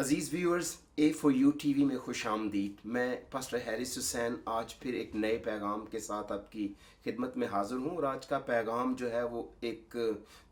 Aziz viewers, A for you TV में खुश आमदीद। मैं पास्टर हैरिस हुसैन आज फिर एक नए पैगाम के साथ आपकी खिदमत में हाज़िर हूँ। और आज का पैगाम जो है वो एक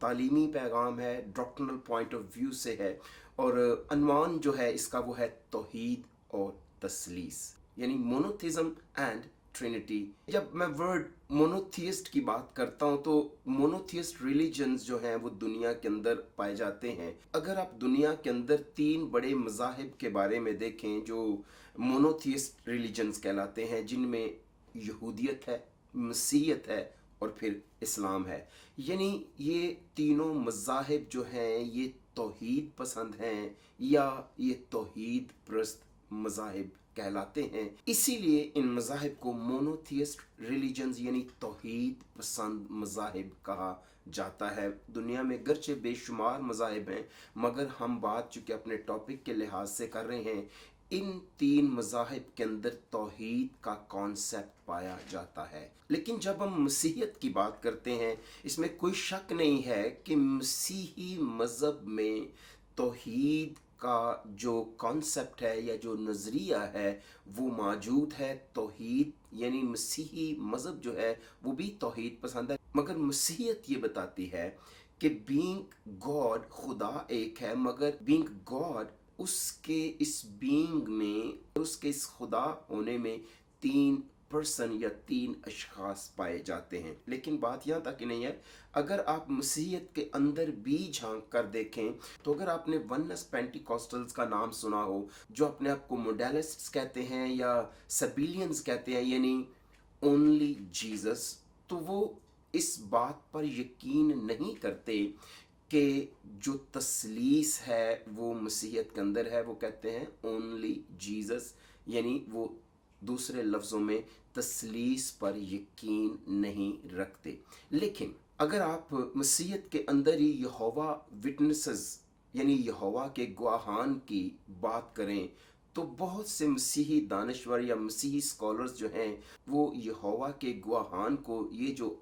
तालीमी पैगाम है, डॉक्ट्रिनल पॉइंट ऑफ व्यू से है। और अनवान जो है इसका वो है तौहीद और तसलीस, यानी मोनोथिज़म एंड ट्रिनिटी। जब मैं वर्ड मोनोथियस्ट की बात करता हूँ तो मोनोथियस्ट रिलीजन्स जो हैं वो दुनिया के अंदर पाए जाते हैं। अगर आप दुनिया के अंदर तीन बड़े मज़ाहिब के बारे में देखें जो मोनोथियस्ट रिलीजन्स कहलाते हैं, जिनमें यहूदियत है, मसीहियत है और फिर इस्लाम है, यानी ये तीनों मज़ाहिब जो हैं ये तौहीद पसंद हैं या ये तौहीद प्रस्त मज़ाहिब कहलाते हैं। इसीलिए इन मज़ाहिब को मोनोथियस्ट रिलीजन्स यानी तौहीद पसंद मज़ाहिब कहा जाता है। दुनिया में गरचे बेशुमार मज़ाहिब हैं, मगर हम बात चूँकि अपने टॉपिक के लिहाज से कर रहे हैं, इन तीन मज़ाहिब के अंदर तौहीद का कॉन्सेप्ट पाया जाता है। लेकिन जब हम मसीहियत की बात करते हैं, इसमें कोई शक नहीं है कि मसीही मज़हब में तौहीद का जो कॉन्सेप्ट है या जो नज़रिया है वो मौजूद है। तौहीद यानी मसीही मज़हब जो है वो भी तौहीद पसंद है, मगर मसीहियत ये बताती है कि बीइंग गॉड, खुदा एक है, मगर बीइंग गॉड उसके इस बीइंग में, उसके इस खुदा होने में तीन पर्सन या तीन अशखास पाए जाते हैं। लेकिन बात यहाँ तक ही नहीं है। अगर आप मसीहियत के अंदर भी झांक कर देखें तो अगर आपने वननेस पेंटिकॉस्टल्स का नाम सुना हो, जो अपने आप को मोडेलिस्ट्स कहते हैं या सबीलियंस कहते हैं, यानी ओनली जीसस, तो वो इस बात पर यकीन नहीं करते कि जो तसलीस है वो मसीहियत के अंदर है। वो कहते हैं ओनली जीसस, यानी वो दूसरे लफ्ज़ों में तसलीस पर यकीन नहीं रखते। लेकिन अगर आप मसीहियत के अंदर ही यहोवा विटनेसेस यानी यहोवा के गवाहान की बात करें तो बहुत से मसीही दानश्वर या मसीही स्कॉलर्स जो हैं वो यहोवा के गवाहान को, ये जो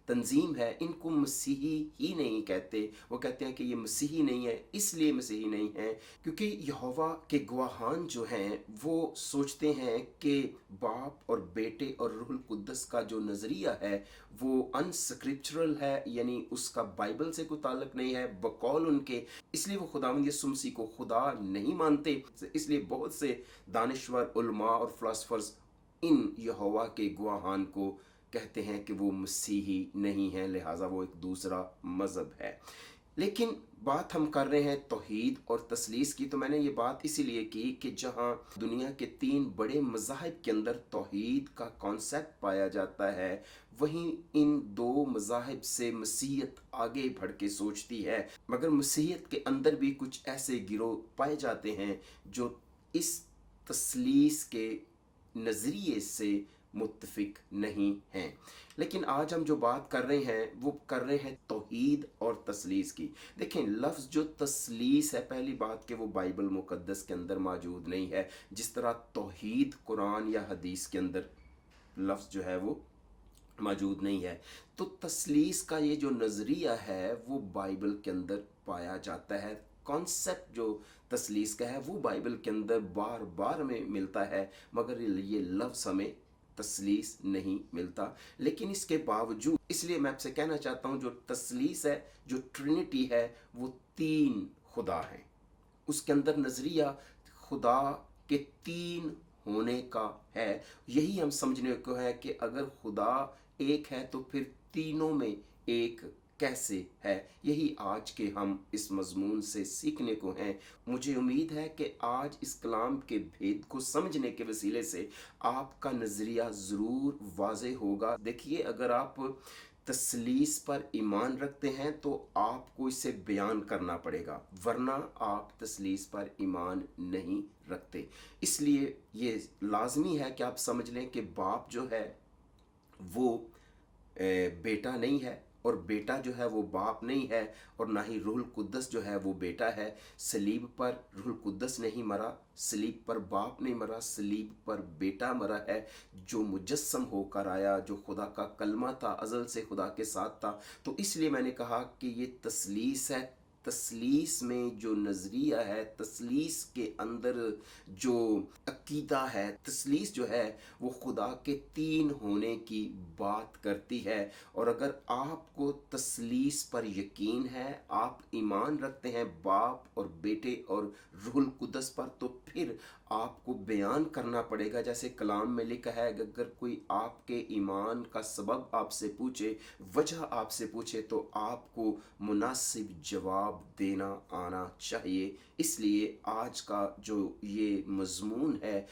तंजीम है, इनको मसीही ही नहीं कहते। वो कहते हैं कि ये मसीही नहीं है, इसलिए मसीही नहीं है क्योंकि यहोवा के गवाहान जो हैं वो सोचते हैं कि बाप और बेटे और रूहुल कुद्दस का जो नज़रिया है वो अनस्क्रिप्चरल है, यानी उसका बाइबल से कोई ताल्लुक नहीं है बकौल उनके। इसलिए वो खुदावंद यीशु मसीह को खुदा नहीं मानते। इसलिए बहुत से दानिश्वर, उलमा और फिलोसफर्स इन यहोवा के गवाहान को कहते हैं कि वो मसीही नहीं है, लिहाजा वो एक दूसरा मज़हब है। लेकिन बात हम कर रहे हैं तौहीद और तसलीस की, तो मैंने ये बात इसीलिए की कि जहाँ दुनिया के तीन बड़े मज़ाहिब के अंदर तौहीद का कॉन्सेप्ट पाया जाता है, वहीं इन दो मज़ाहिब से मसीहियत आगे बढ़ के सोचती है। मगर मसीहियत के अंदर भी कुछ ऐसे गिरोह पाए जाते हैं जो इस तसलीस के नज़रिए से मुत्तफिक नहीं हैं। लेकिन आज हम जो बात कर रहे हैं वो कर रहे हैं तौहीद और तसलीस की। देखें, लफ्ज़ जो तसलीस है, पहली बात कि वो बाइबल मुकद्दस के अंदर मौजूद नहीं है, जिस तरह तौहीद कुरान या हदीस के अंदर लफ्ज़ जो है वो मौजूद नहीं है। तो तसलीस का ये जो नज़रिया है वो बाइबल के अंदर पाया जाता है। कॉन्सेप्ट जो तसलीस का है वो बाइबल के अंदर बार बार में मिलता है, मगर ये लफ्ज़ हमें तसलीस नहीं मिलता। लेकिन इसके बावजूद, इसलिए मैं आपसे कहना चाहता हूँ, जो तसलीस है, जो ट्रिनिटी है, वो तीन खुदा हैं। उसके अंदर नज़रिया खुदा के तीन होने का है। यही हम समझने को है कि अगर खुदा एक है तो फिर तीनों में एक कैसे है। यही आज के हम इस मजमून से सीखने को हैं। मुझे उम्मीद है कि आज इस कलाम के भेद को समझने के वसीले से आपका नज़रिया ज़रूर वाज़ेह होगा। देखिए, अगर आप तसलीस पर ईमान रखते हैं तो आपको इसे बयान करना पड़ेगा, वरना आप तसलीस पर ईमान नहीं रखते। इसलिए ये लाजमी है कि आप समझ लें कि बाप जो है वो बेटा नहीं है, और बेटा जो है वो बाप नहीं है, और ना ही रूहुल कुद्दस जो है वो बेटा है। सलीब पर रूहुल कुद्दस नहीं मरा, सलीब पर बाप नहीं मरा, सलीब पर बेटा मरा है, जो मुजस्सम होकर आया, जो खुदा का कलमा था, अज़ल से खुदा के साथ था। तो इसलिए मैंने कहा कि ये तसलीस है, तसलीस में जो नज़रिया है, तसलीस के अंदर जो अकीदा है, तसलीस जो है वो खुदा के तीन होने की बात करती है। और अगर आपको तसलीस पर यकीन है, आप ईमान रखते हैं बाप और बेटे और रूहुल कुद्दस पर, तो फिर आपको बयान करना पड़ेगा। जैसे कलाम में लिखा है, अगर कोई आपके ईमान का सबब आपसे पूछे, वजह आपसे पूछे, तो आपको मुनासिब जवाब देना आना चाहिए। इसलिए आज का जो ये मजमून है,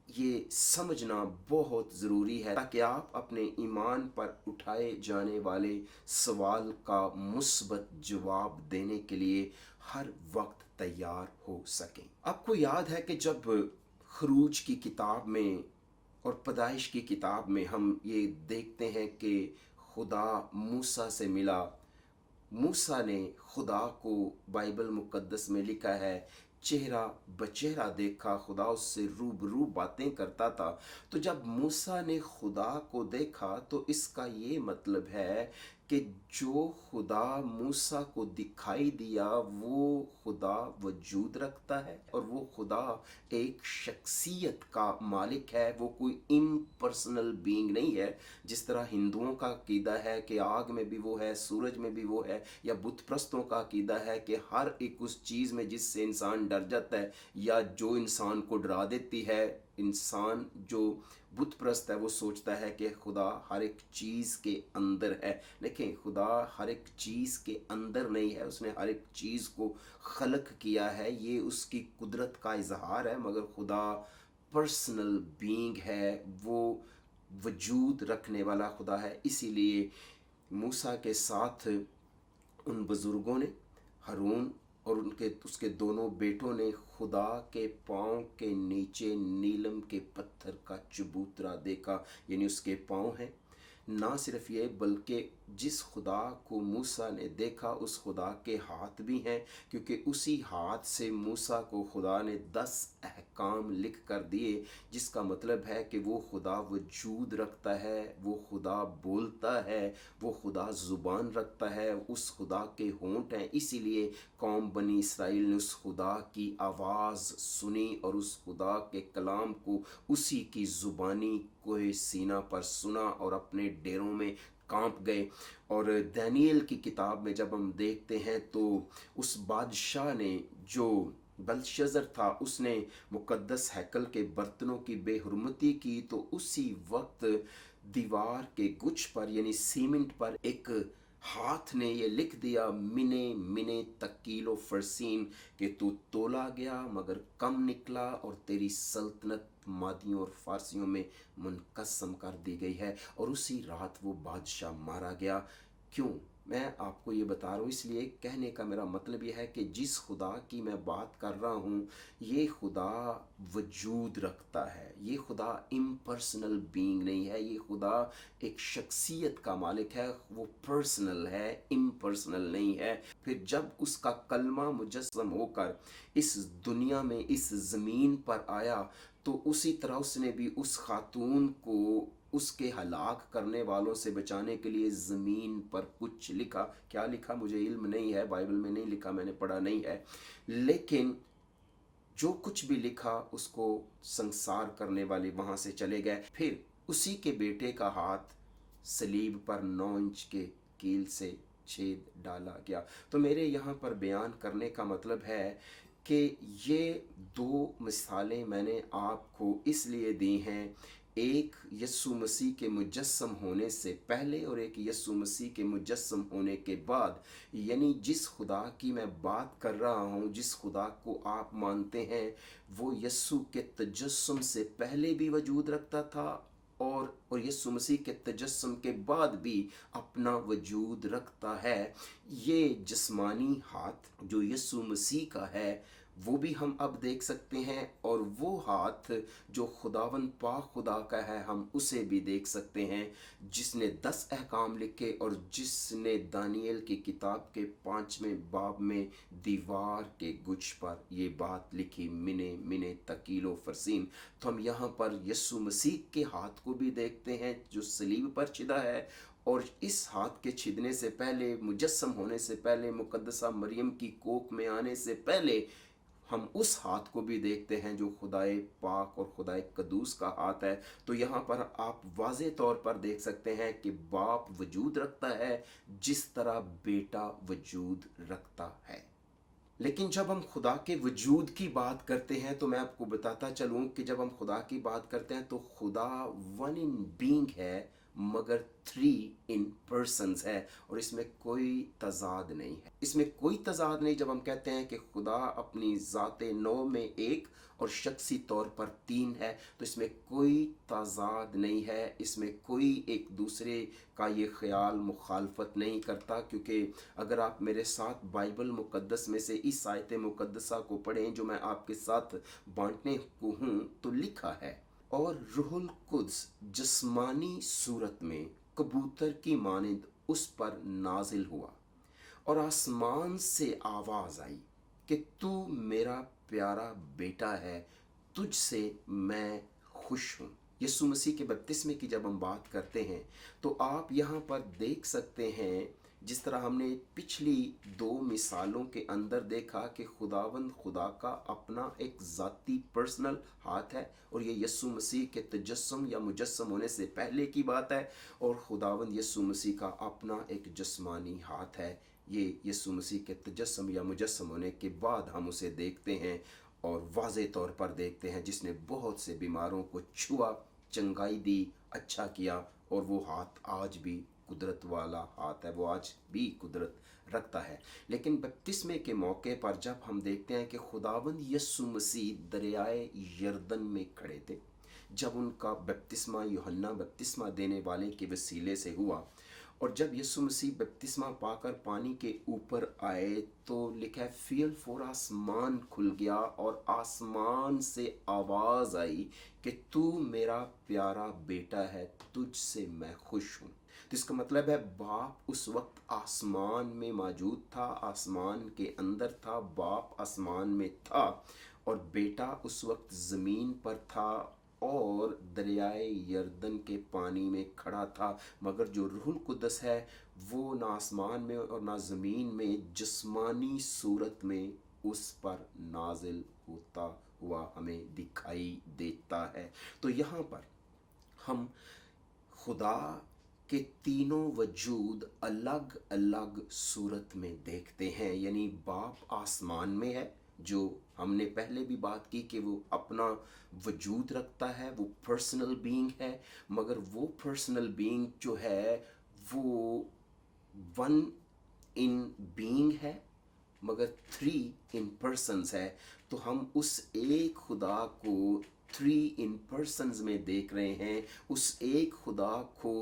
ये समझना बहुत ज़रूरी है ताकि आप अपने ईमान पर उठाए जाने वाले सवाल का मुस्बत जवाब देने के लिए हर वक्त तैयार हो सकें। आपको याद है कि जब खरूज की किताब में और पैदाइश की किताब में हम ये देखते हैं कि खुदा मूसा से मिला, मूसा ने खुदा को, बाइबल मुकद्दस में लिखा है, चेहरा बचेहरा देखा, खुदा उससे रूबरू बातें करता था। तो जब मूसा ने खुदा को देखा तो इसका ये मतलब है कि जो खुदा मूसा को दिखाई दिया वो खुदा वजूद रखता है, और वो खुदा एक शख्सियत का मालिक है। वो कोई इम्पर्सनल बीइंग नहीं है, जिस तरह हिंदुओं का अकीदा है कि आग में भी वो है, सूरज में भी वो है, या बुत प्रस्तों का अकीदा है कि हर एक उस चीज़ में जिससे इंसान डर जाता है या जो इंसान को डरा देती है। इंसान जो बुत प्रस्त है वो सोचता है कि खुदा हर एक चीज़ के अंदर है, लेकिन खुदा हर एक चीज़ के अंदर नहीं है, उसने हर एक चीज़ को खलक किया है, ये उसकी कुदरत का इजहार है। मगर खुदा पर्सनल बीइंग है, वो वजूद रखने वाला खुदा है। इसीलिए मूसा के साथ उन बुज़ुर्गों ने, हारून और उसके दोनों बेटों ने खुदा के पाँव के नीचे नीलम के पत्थर का चबूतरा देखा, यानी उसके पाँव हैं। ना सिर्फ ये, बल्कि जिस खुदा को मूसा ने देखा उस खुदा के हाथ भी हैं, क्योंकि उसी हाथ से मूसा को खुदा ने 10 अहकाम लिख कर दिए, जिसका मतलब है कि वो खुदा वजूद रखता है, वो खुदा बोलता है, वो खुदा ज़ुबान रखता है, उस खुदा के होंठ हैं। इसीलिए कौम बनी इसराइल ने उस खुदा की आवाज़ सुनी और उस खुदा के कलाम को उसी की ज़ुबानी कोहे सीना पर सुना और अपने डेरों में कांप गए। और दानियल की किताब में जब हम देखते हैं तो उस बादशाह ने, जो बेलशज़र था, उसने मुकद्दस हैकल के बर्तनों की बेहुरमती की, तो उसी वक्त दीवार के गुछ पर यानी सीमेंट पर एक हाथ ने ये लिख दिया, मिने मिने तकीलो फरसीन, कि तू तोला गया मगर कम निकला और तेरी सल्तनत मादियों और फारसियों में मुनकसम कर दी गई है। और उसी रात वो बादशाह मारा गया। क्यों मैं आपको ये बता रहा हूँ? इसलिए कहने का मेरा मतलब ये है कि जिस खुदा की मैं बात कर रहा हूँ, ये खुदा वजूद रखता है, ये खुदा इम्पर्सनल बीइंग नहीं है, ये खुदा एक शख्सियत का मालिक है, वो पर्सनल है, इम्पर्सनल नहीं है। फिर जब उसका कलमा मुजस्सम होकर इस दुनिया में, इस ज़मीन पर आया, तो उसी तरह उसने भी उस खातून को उसके हलाक करने वालों से बचाने के लिए ज़मीन पर कुछ लिखा। क्या लिखा मुझे इल्म नहीं है, बाइबल में नहीं लिखा, मैंने पढ़ा नहीं है, लेकिन जो कुछ भी लिखा उसको संसार करने वाले वहाँ से चले गए। फिर उसी के बेटे का हाथ सलीब पर 9 इंच के कील से छेद डाला गया। तो मेरे यहाँ पर बयान करने का मतलब है कि ये 2 मिसालें मैंने आपको इसलिए दी हैं, एक यस्सु मसीह के मुजस्सम होने से पहले और एक यस्सु मसीह के मुजस्सम होने के बाद। यानी जिस खुदा की मैं बात कर रहा हूँ, जिस खुदा को आप मानते हैं, वो यस्सु के तजस्सुम से पहले भी वजूद रखता था और यीशु मसीह के तजस्सुम के बाद भी अपना वजूद रखता है। ये जिस्मानी हाथ जो यीशु मसीह का है वो भी हम अब देख सकते हैं, और वो हाथ जो खुदावन पाक खुदा का है हम उसे भी देख सकते हैं, जिसने 10 अहकाम लिखे और जिसने दानियल की किताब के 5वें बाब में दीवार के गुछ पर ये बात लिखी, मिने मिने तकीलो फरसीन। तो हम यहाँ पर यीशु मसीह के हाथ को भी देखते हैं जो सलीब पर चिदा है, और इस हाथ के छिदने से पहले, मुजस्सम होने से पहले, मुकद्दसा मरियम की कोख में आने से पहले हम उस हाथ को भी देखते हैं जो खुदाए पाक और खुदाए कदूस का हाथ है। तो यहाँ पर आप वाज़े तौर पर देख सकते हैं कि बाप वजूद रखता है जिस तरह बेटा वजूद रखता है। लेकिन जब हम खुदा के वजूद की बात करते हैं तो मैं आपको बताता चलूँ कि जब हम खुदा की बात करते हैं तो खुदा वन इन बीइंग है, मगर थ्री इन पर्सन्स है, और इसमें कोई तजाद नहीं है। इसमें कोई तजाद नहीं जब हम कहते हैं कि खुदा अपनी ज़ाते नौ में एक और शख्सी तौर पर तीन है, तो इसमें कोई तजाद नहीं है, इसमें कोई एक दूसरे का ये ख्याल मुखालफत नहीं करता। क्योंकि अगर आप मेरे साथ बाइबल मुकद्दस में से इस आयत मुकद्दसा को पढ़ें जो मैं आपके साथ बांटने को हूँ, तो लिखा है, और रूहुल कुद्स जिस्मानी सूरत में कबूतर की मानिंद उस पर नाजिल हुआ, और आसमान से आवाज़ आई कि तू मेरा प्यारा बेटा है, तुझसे मैं खुश हूँ। यीशु मसीह के बपतिस्मे की जब हम बात करते हैं तो आप यहाँ पर देख सकते हैं, जिस तरह हमने पिछली दो मिसालों के अंदर देखा कि खुदावंद खुदा का अपना एक ज़ाती पर्सनल हाथ है, और ये यीशु मसीह के तजस्सुम या मुजस्सम होने से पहले की बात है, और खुदावंद यीशु मसीह का अपना एक जिस्मानी हाथ है। ये यीशु मसीह के तजस्सुम या मुजस्सम होने के बाद हम उसे देखते हैं और वाज़े तौर पर देखते हैं, जिसने बहुत से बीमारों को छुआ, चंगाई दी, अच्छा किया, और वो हाथ आज भी कुदरत वाला हाथ है, वो आज भी कुदरत रखता है। लेकिन बपतिस्मे के मौके पर जब हम देखते हैं कि खुदावंद यीशु मसीह दरियाए यरदन में खड़े थे, जब उनका बपतिस्मा यूहन्ना बपतिस्मा देने वाले के वसीले से हुआ, और जब यीशु मसीह बपतिस्मा पाकर पानी के ऊपर आए तो लिखा है फील फॉर आसमान खुल गया और आसमान से आवाज़ आई कि तू मेरा प्यारा बेटा है, तुझसे मैं खुश हूँ। तो इसका मतलब है बाप उस वक्त आसमान में मौजूद था, आसमान के अंदर था, बाप आसमान में था, और बेटा उस वक्त ज़मीन पर था और दरियाए यरदन के पानी में खड़ा था। मगर जो रूहुल कुद्दस है वो ना आसमान में और ना ज़मीन में, जिस्मानी सूरत में उस पर नाजिल होता हुआ हमें दिखाई देता है। तो यहाँ पर हम खुदा के तीनों वजूद अलग अलग सूरत में देखते हैं। यानी बाप आसमान में है, जो हमने पहले भी बात की कि वो अपना वजूद रखता है, वो पर्सनल बीइंग है, मगर वो पर्सनल बीइंग जो है वो वन इन बीइंग है मगर थ्री इन पर्सन्स है। तो हम उस एक खुदा को थ्री इन पर्सन्स में देख रहे हैं, उस एक खुदा को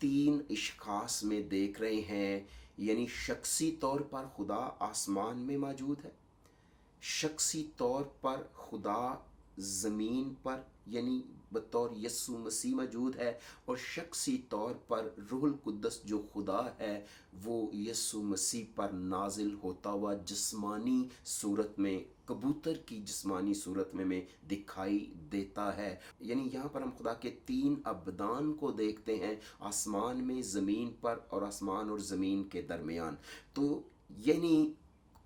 तीन इश्खास में देख रहे हैं। यानी शख्सी तौर पर खुदा आसमान में मौजूद है, शख्सी तौर पर खुदा ज़मीन पर यानी बतौर यस्सु मसीह मौजूद है, और शख्सी तौर पर रूहुल कुद्दस जो खुदा है वो यस्सु मसीह पर नाजिल होता हुआ जिस्मानी सूरत में, कबूतर की जिस्मानी सूरत में दिखाई देता है। यानी यहाँ पर हम खुदा के तीन अबदान को देखते हैं, आसमान में, ज़मीन पर, और आसमान और ज़मीन के दरमियान। तो यानी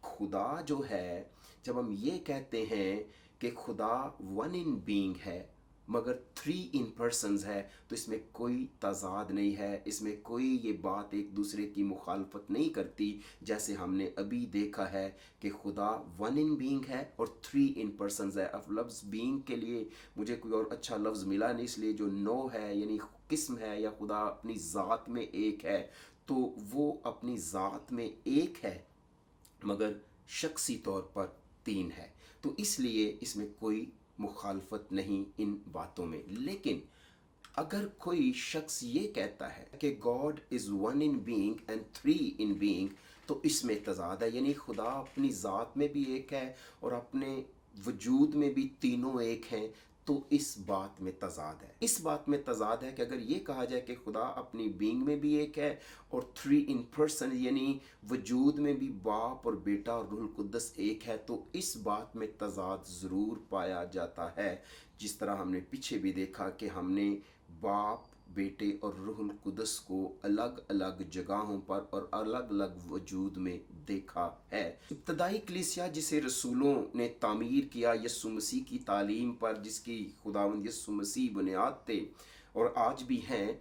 खुदा जो है, जब हम ये कहते हैं कि खुदा वन इन बीइंग है मगर थ्री इन पर्सन्स है, तो इसमें कोई तजाद नहीं है, इसमें कोई ये बात एक दूसरे की मुखालफत नहीं करती। जैसे हमने अभी देखा है कि खुदा वन इन बीइंग है और थ्री इन पर्सन्स है। अब लफ्ज़ बीइंग के लिए मुझे कोई और अच्छा लफ्ज़ मिला नहीं, इसलिए जो नो है यानी किस्म है या खुदा अपनी ज़ात में एक है, तो वो अपनी ज़ात में एक है मगर शख्सी तौर पर तीन है। तो इसलिए इसमें कोई मुखालफत नहीं इन बातों में। लेकिन अगर कोई शख्स ये कहता है कि God is one in being and three in being, तो इसमें तजाद है। यानी खुदा अपनी ज़ात में भी एक है और अपने वजूद में भी तीनों एक हैं, तो इस बात में तजाद है। इस बात में तजाद है कि अगर ये कहा जाए कि खुदा अपनी बीइंग में भी एक है और थ्री इन पर्सन यानी वजूद में भी बाप और बेटा और रूहुल कुद्दस एक है, तो इस बात में तजाद ज़रूर पाया जाता है। जिस तरह हमने पीछे भी देखा कि हमने बाप बेटे और रूहुल कुदस को अलग अलग जगहों पर और अलग अलग वजूद में देखा है। इब्तदाई कलीसिया जिसे रसूलों ने तामीर किया यीशु मसीह की तालीम पर, जिसकी खुदावंद यीशु मसीह बुनियाद थे और आज भी हैं,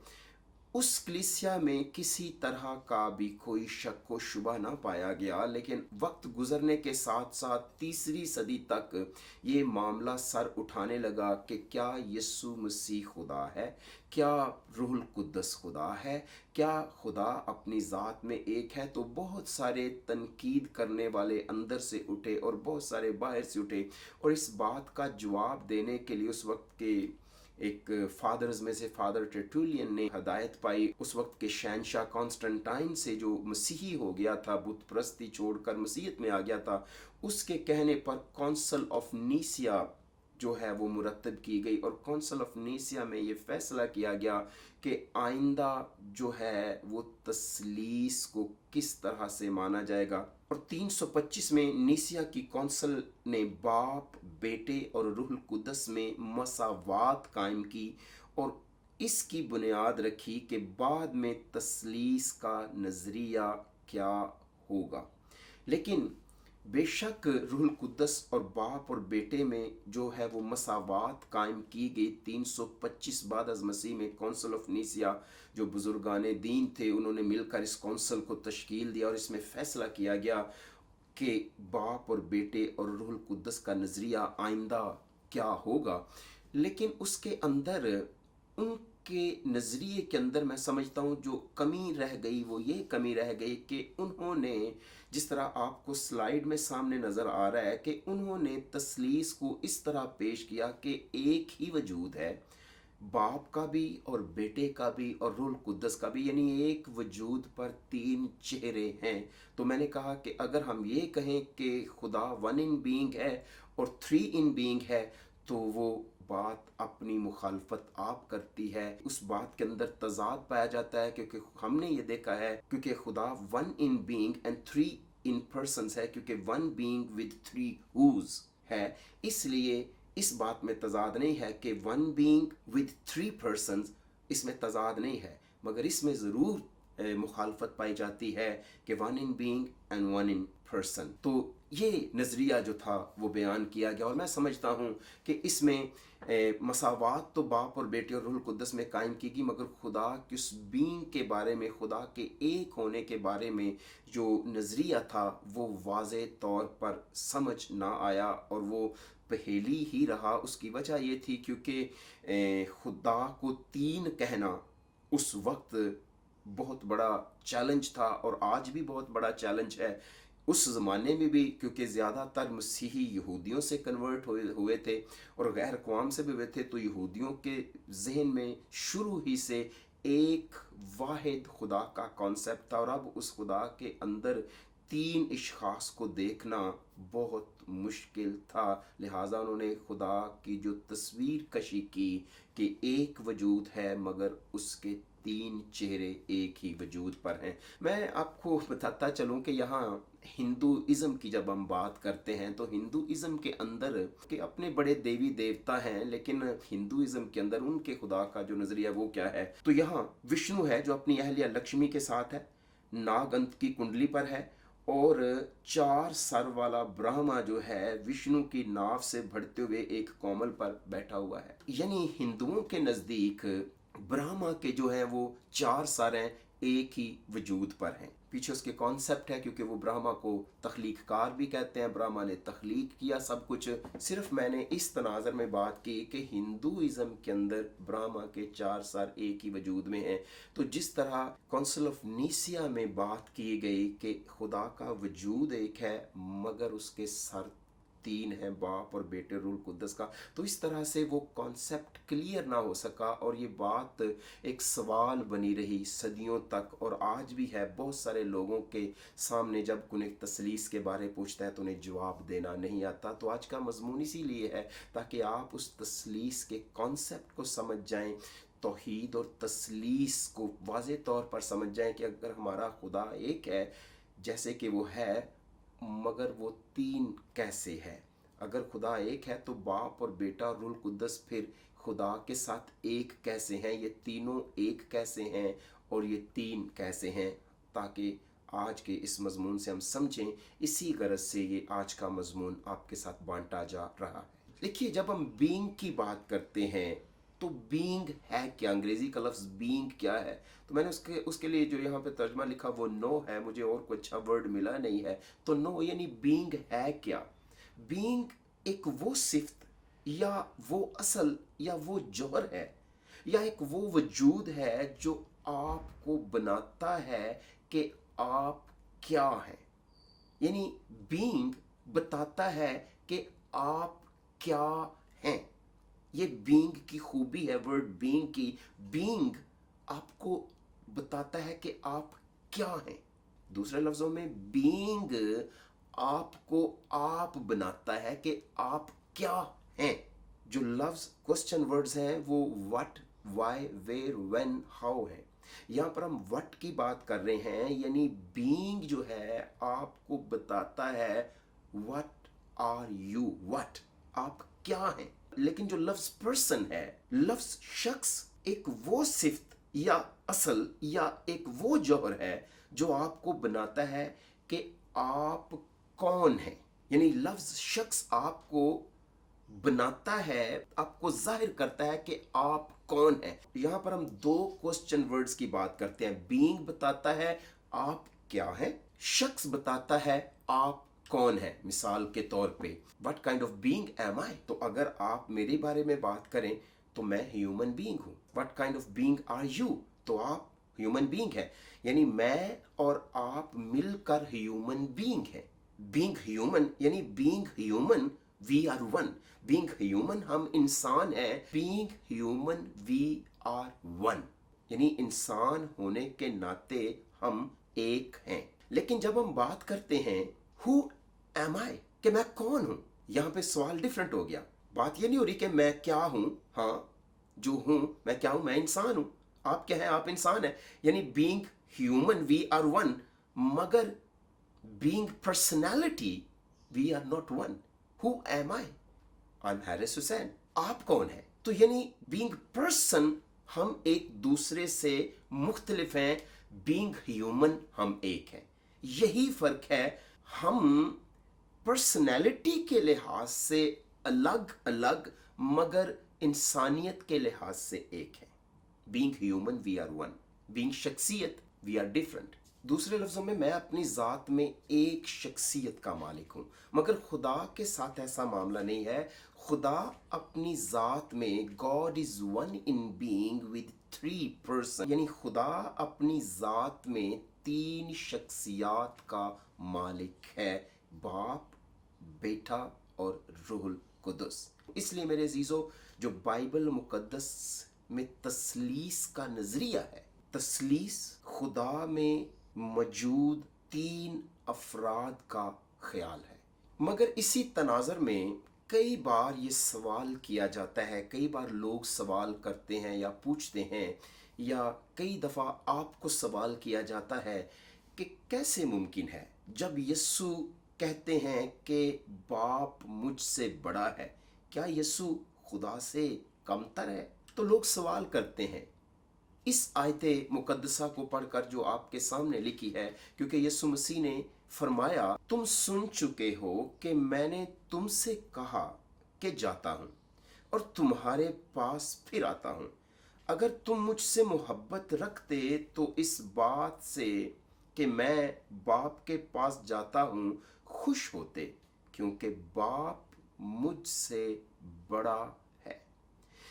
उस कलीसिया में किसी तरह का भी कोई शक व शुबा ना पाया गया। लेकिन वक्त गुजरने के साथ साथ तीसरी सदी तक ये मामला सर उठाने लगा कि क्या यीशु मसीह खुदा है, क्या रूहुल कुद्दस खुदा है, क्या खुदा अपनी ज़ात में एक है। तो बहुत सारे तनकीद करने वाले अंदर से उठे और बहुत सारे बाहर से उठे, और इस बात का जवाब देने के लिए उस वक्त के एक फादर्स में से फादर टेर्टुलियन ने हदायत पाई, उस वक्त के शहनशाह कॉन्स्टेंटाइन से, जो मसीही हो गया था, बुत परस्ती छोड़कर मसीहत में आ गया था। उसके कहने पर काउंसिल ऑफ नीसिया जो है वो मुरतब की गई, और काउंसिल ऑफ नीसिया में ये फैसला किया गया कि आइंदा जो है वो तस्लीस को किस तरह से माना जाएगा। और 325 में नीसिया की काउंसिल ने बाप, बेटे और रूहुल कुद्दस में मसावात कायम की और इसकी बुनियाद रखी कि बाद में तस्लीस का नज़रिया क्या होगा। लेकिन बेशक रूहुल कुद्दस और बाप और बेटे में जो है वो मसावात कायम की गई 325 बाद अज़ मसीह में। काउंसिल ऑफ नीसिया जो बुजुर्गाने दीन थे, उन्होंने मिलकर इस काउंसिल को तश्कील दिया और इसमें फ़ैसला किया गया कि बाप और बेटे और रूहुल कुद्दस का नज़रिया आइंदा क्या होगा। लेकिन उसके अंदर, उनके नज़रिए के अंदर मैं समझता हूँ जो कमी रह गई वो ये कमी रह गई कि उन्होंने, जिस तरह आपको स्लाइड में सामने नज़र आ रहा है, कि उन्होंने तस्लीस को इस तरह पेश किया कि एक ही वजूद है, बाप का भी और बेटे का भी और रूहुल कुद्दस का भी, यानी एक वजूद पर तीन चेहरे हैं। तो मैंने कहा कि अगर हम ये कहें कि खुदा वन इन बीइंग है और थ्री इन बीइंग है, तो वो बात अपनी मुखालफत आप करती है, उस बात के अंदर तजाद पाया जाता है, क्योंकि हमने ये देखा है क्योंकि खुदा one in being and three in persons है, क्योंकि one being with three whos है, इसलिए इस बात में तजाद नहीं है कि one being with three persons, इसमें तजाद नहीं है, मगर इसमें ज़रूर मुखालफत पाई जाती है कि one in being and one in person. तो ये नज़रिया जो था वो बयान किया गया, और मैं समझता हूँ कि इसमें मसावात तो बाप और बेटे और रूहुल कुद्दस में कायम की गई, मगर खुदा की उस बीइंग के बारे में, खुदा के एक होने के बारे में जो नज़रिया था वो वाज़े तौर पर समझ ना आया और वो पहेली ही रहा। उसकी वजह ये थी क्योंकि खुदा को तीन कहना उस वक्त बहुत बड़ा चैलेंज था और आज भी बहुत बड़ा चैलेंज है। उस ज़माने में भी, क्योंकि ज़्यादातर मसीही यहूदियों से कन्वर्ट हुए थे और गैर अक़वाम से भी हुए थे, तो यहूदियों के जहन में शुरू ही से एक वाहिद खुदा का कॉन्सेप्ट था, और अब उस खुदा के अंदर तीन इश्खास को देखना बहुत मुश्किल था। लिहाजा उन्होंने खुदा की जो तस्वीर कशी की कि एक वजूद है मगर उसके तीन चेहरे एक ही वजूद पर हैं। मैं आपको बताता चलूँ कि यहाँ हिंदुइज़्म की जब हम बात करते हैं तो हिंदुइज़्म के अंदर के अपने बड़े देवी देवता हैं, लेकिन हिंदुइज़्म के अंदर उनके खुदा का जो नज़रिया वो क्या है। तो यहाँ विष्णु है जो अपनी अहलिया लक्ष्मी के साथ है, नागंत की कुंडली पर है, और चार सर वाला ब्रह्मा जो है विष्णु की नाव से बढ़ते हुए एक कोमल पर बैठा हुआ है। यानी हिंदुओं के नज़दीक ब्रह्मा के जो है वो चार सर हैं, एक ही वजूद पर हैं। पीछे उसके कॉन्सेप्ट है, क्योंकि वो ब्रह्मा को तख्लीककार भी कहते हैं, ब्रह्मा ने तख्लीक किया सब कुछ। सिर्फ मैंने इस तनाज़र में बात की कि हिंदुइज़्म के अंदर ब्रह्मा के चार सर एक ही वजूद में हैं। तो जिस तरह काउंसिल ऑफ नीसिया में बात की गई कि खुदा का वजूद एक है मगर उसके सर तीन है, बाप और बेटे रूहुल कुद्दस का, तो इस तरह से वो कॉन्सेप्ट क्लियर ना हो सका और ये बात एक सवाल बनी रही सदियों तक, और आज भी है। बहुत सारे लोगों के सामने जब उन्हें तस्लीस के बारे पूछता है तो उन्हें जवाब देना नहीं आता। तो आज का मजमून इसीलिए है ताकि आप उस तस्लीस के कॉन्सेप्ट को समझ जाएं, तौहीद और तस्लीस को वाज़े तौर पर समझ जाएं कि अगर हमारा खुदा एक है जैसे कि वो है, मगर वो तीन कैसे है। अगर खुदा एक है तो बाप और बेटा और रूह कुद्दस फिर खुदा के साथ एक कैसे हैं, ये तीनों एक कैसे हैं और ये तीन कैसे हैं, ताकि आज के इस मजमून से हम समझें। इसी गरज से ये आज का मजमून आपके साथ बांटा जा रहा है। देखिए, जब हम बीइंग की बात करते हैं तो बीइंग है क्या, अंग्रेजी का लफ्ज़ बीइंग क्या है, तो मैंने उसके लिए जो यहाँ पे तर्जमा लिखा वो नो है, मुझे और कोई अच्छा वर्ड मिला नहीं है। तो नो यानी बीइंग है क्या। बीइंग एक वो सिफ्त या वो असल या वो जौहर है या एक वो वजूद है जो आपको बनाता है कि आप क्या हैं। यानी बीइंग बताता है कि आप क्या हैं। ये बीइंग की खूबी है वर्ड बीइंग की। बीइंग आपको बताता है कि आप क्या हैं। दूसरे लफ्जों में बीइंग आपको आप बनाता है कि आप क्या हैं। जो लफ्ज क्वेश्चन वर्ड्स हैं वो what, why, where, when, how है। यहाँ पर हम व्हाट की बात कर रहे हैं, यानी बीइंग जो है आपको बताता है व्हाट आर यू, व्हाट आप क्या हैं। लेकिन जो लफ्ज पर्सन है, लफ्ज शख्स, एक वो सिफ्त या असल या एक वो जौहर है जो आपको बनाता है कि आप कौन हैं। यानी लफ्ज शख्स आपको बनाता है, आपको जाहिर करता है कि आप कौन है। यहां पर हम दो क्वेश्चन वर्ड्स की बात करते हैं। बीइंग बताता है आप क्या हैं, शख्स बताता है आप कौन है। मिसाल के तौर पे what kind of being am I, तो अगर आप मेरे बारे में बात करें तो मैं ह्यूमन बीइंग हूं। What kind of being are you, तो आप ह्यूमन बीइंग है। यानी मैं और आप मिलकर ह्यूमन बीइंग है। बीइंग ह्यूमन यानी being human we are one. Being human हम इंसान हैं, being human we are one, यानी इंसान होने के नाते हम एक हैं। लेकिन जब हम बात करते हैं हु एम आई, कि मैं कौन हूं, यहां पे सवाल डिफरेंट हो गया। बात ये नहीं हो रही कि मैं क्या हूं, हाँ जो हूं मैं क्या हूं, मैं इंसान हूं। आप क्या है, आप इंसान है। यानी being human we are one, मगर being personality we are not one. Who am I am Haris Hussain. आप कौन है, तो यानी बीइंग पर्सन हम एक दूसरे से मुख्तलिफ हैं, बीइंग ह्यूमन हम एक हैं। यही फर्क है। हम पर्सनैलिटी के लिहाज से अलग अलग मगर इंसानियत के लिहाज से एक है। Being human we are one, being शख्सियत वी आर डिफरेंट। दूसरे लफ्जों में मैं अपनी ज़ात में एक शख्सियत का मालिक हूँ, मगर खुदा के साथ ऐसा मामला नहीं है। खुदा अपनी ज़ात में God is one in being with three person, यानी खुदा अपनी ज़ात में तीन शख्सियात का मालिक है, बाप, बेटा और रूहुल कुदस। इसलिए मेरे अजीज़ों, जो बाइबल मुकद्दस में तस्लीस का नज़रिया है, तस्लीस खुदा में मौजूद तीन अफराद का ख्याल है। मगर इसी तनाज़र में कई बार ये सवाल किया जाता है, कई बार लोग सवाल करते हैं या पूछते हैं, या कई दफ़ा आपको सवाल किया जाता है कि कैसे मुमकिन है जब यीशु कहते हैं कि बाप मुझसे बड़ा है, क्या यीशु खुदा से कमतर है। तो लोग सवाल करते हैं इस आयत मुकद्दसा को पढ़कर जो आपके सामने लिखी है, क्योंकि यीशु मसीह ने फरमाया, तुम सुन चुके हो कि मैंने तुमसे कहा कि जाता हूँ और तुम्हारे पास फिर आता हूँ। अगर तुम मुझसे मोहब्बत रखते तो इस बात से कि मैं बाप के पास जाता हूँ खुश होते, क्योंकि बाप मुझसे बड़ा है।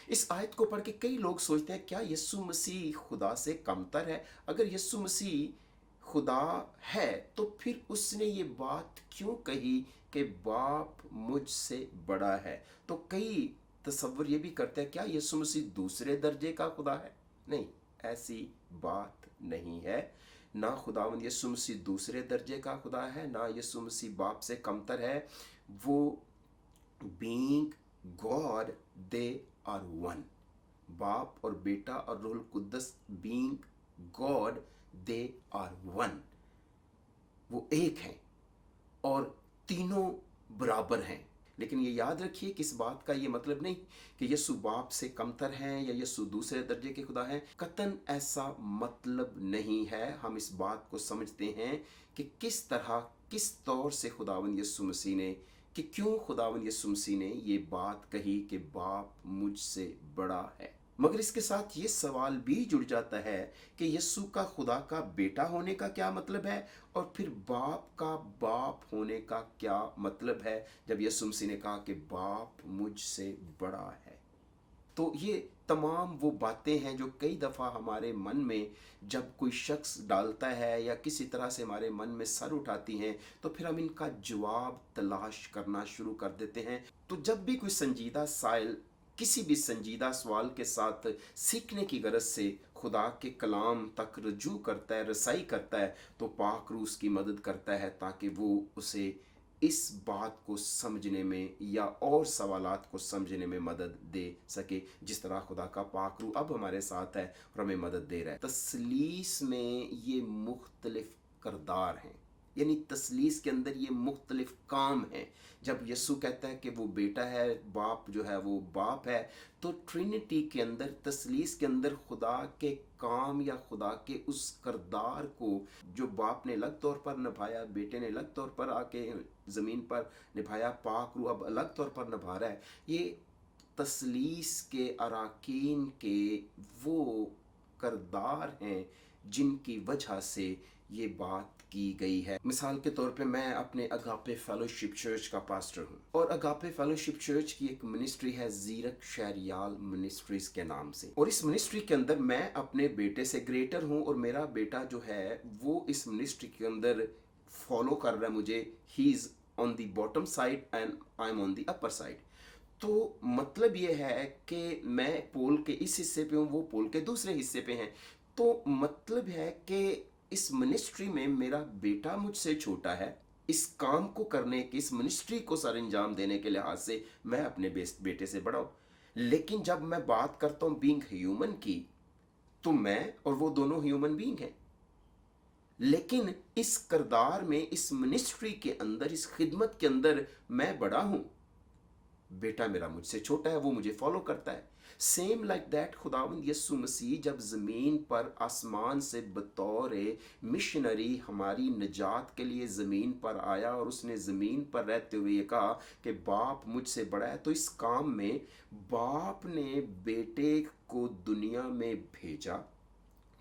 इस आयत को पढ़ के कई लोग सोचते हैं क्या यीशु मसीह खुदा से कमतर है। अगर यीशु मसीह खुदा है तो फिर उसने ये बात क्यों कही कि बाप मुझसे बड़ा है। तो कई तसव्वुर ये भी करते हैं क्या यीशु मसीह दूसरे दर्जे का खुदा है। नहीं, ऐसी बात नहीं है। ना खुदावंद यीशु मसीह दूसरे दर्जे का खुदा है, ना यीशु मसीह बाप से कमतर है। वो being God they are one, बाप और बेटा और रूहुल कुद्दस being God they are one, वो एक हैं और तीनों बराबर हैं। लेकिन ये याद रखिए कि इस बात का ये मतलब नहीं कि यीशु बाप से कमतर हैं या यीशु दूसरे दर्जे के खुदा हैं। कतन ऐसा मतलब नहीं है। हम इस बात को समझते हैं कि किस तरह, किस तौर से खुदावंद यीशु मसीह ने, कि क्यों खुदावंद यीशु मसीह ने ये बात कही कि बाप मुझसे बड़ा है। मगर इसके साथ ये सवाल भी जुड़ जाता है कि यीशु का खुदा का बेटा होने का क्या मतलब है, और फिर बाप का बाप होने का क्या मतलब है जब यीशु मसीह ने कहा कि बाप मुझसे बड़ा है। तो ये तमाम वो बातें हैं जो कई दफ़ा हमारे मन में जब कोई शख्स डालता है या किसी तरह से हमारे मन में सर उठाती हैं, तो फिर हम इनका जवाब तलाश करना शुरू कर देते हैं। तो जब भी कोई संजीदा साइल किसी भी संजीदा सवाल के साथ सीखने की गरज से खुदा के कलाम तक रजू करता है, रसाई करता है, तो पाक रूह उसकी मदद करता है ताकि वो उसे इस बात को समझने में या और सवालात को समझने में मदद दे सके, जिस तरह खुदा का पाक रूह अब हमारे साथ है और हमें मदद दे रहा है। तसलीस में ये मुख्तलिफ करदार हैं, यानी तसलीस के अंदर ये मुख्तलिफ काम हैं। जब यीशु कहता है कि वो बेटा है, बाप जो है वो बाप है, तो ट्रिनिटी के अंदर, तसलीस के अंदर खुदा के काम या खुदा के उस करदार को जो बाप ने अलग तौर पर निभाया, बेटे ने अलग तौर पर आके ज़मीन पर निभाया, पाक रूह अब अलग तौर पर निभा रहा है। ये तसलीस के अराकीन के वो करदार हैं जिनकी वजह से ये बात की गई है। मिसाल के तौर पे मैं अपने अगापे फेलोशिप चर्च का पास्टर हूँ, और अगापे फेलोशिप चर्च की एक मिनिस्ट्री है ज़ीरक शहरियाल मिनिस्ट्रीज के नाम से, और इस मिनिस्ट्री के अंदर मैं अपने बेटे से ग्रेटर हूँ, और मेरा बेटा जो है वो इस मिनिस्ट्री के अंदर फॉलो कर रहा है मुझे। He is on the bottom side and I am on the upper side. तो मतलब ये है कि मैं पोल के इस हिस्से पे हूँ, वो पोल के दूसरे हिस्से पे हैं। तो मतलब है कि इस मिनिस्ट्री में मेरा बेटा मुझसे छोटा है। इस काम को करने की, इस मिनिस्ट्री को सर अंजाम देने के लिहाज से मैं अपने बेटे से बड़ा हूँ। लेकिन जब मैं बात करता हूँ बीइंग ह्यूमन की, तो मैं और वो दोनों ह्यूमन बीइंग हैं। लेकिन इस करदार में, इस मिनिस्ट्री के अंदर, इस खिदमत के अंदर मैं बड़ा हूं, बेटा मेरा मुझसे छोटा है, वो मुझे फॉलो करता है। सेम लाइक दैट खुदावंद यीशु मसीह जब ज़मीन पर आसमान से बतौर मिशनरी हमारी निजात के लिए ज़मीन पर आया, और उसने ज़मीन पर रहते हुए ये कहा कि बाप मुझसे बड़ा है, तो इस काम में बाप ने बेटे को दुनिया में भेजा,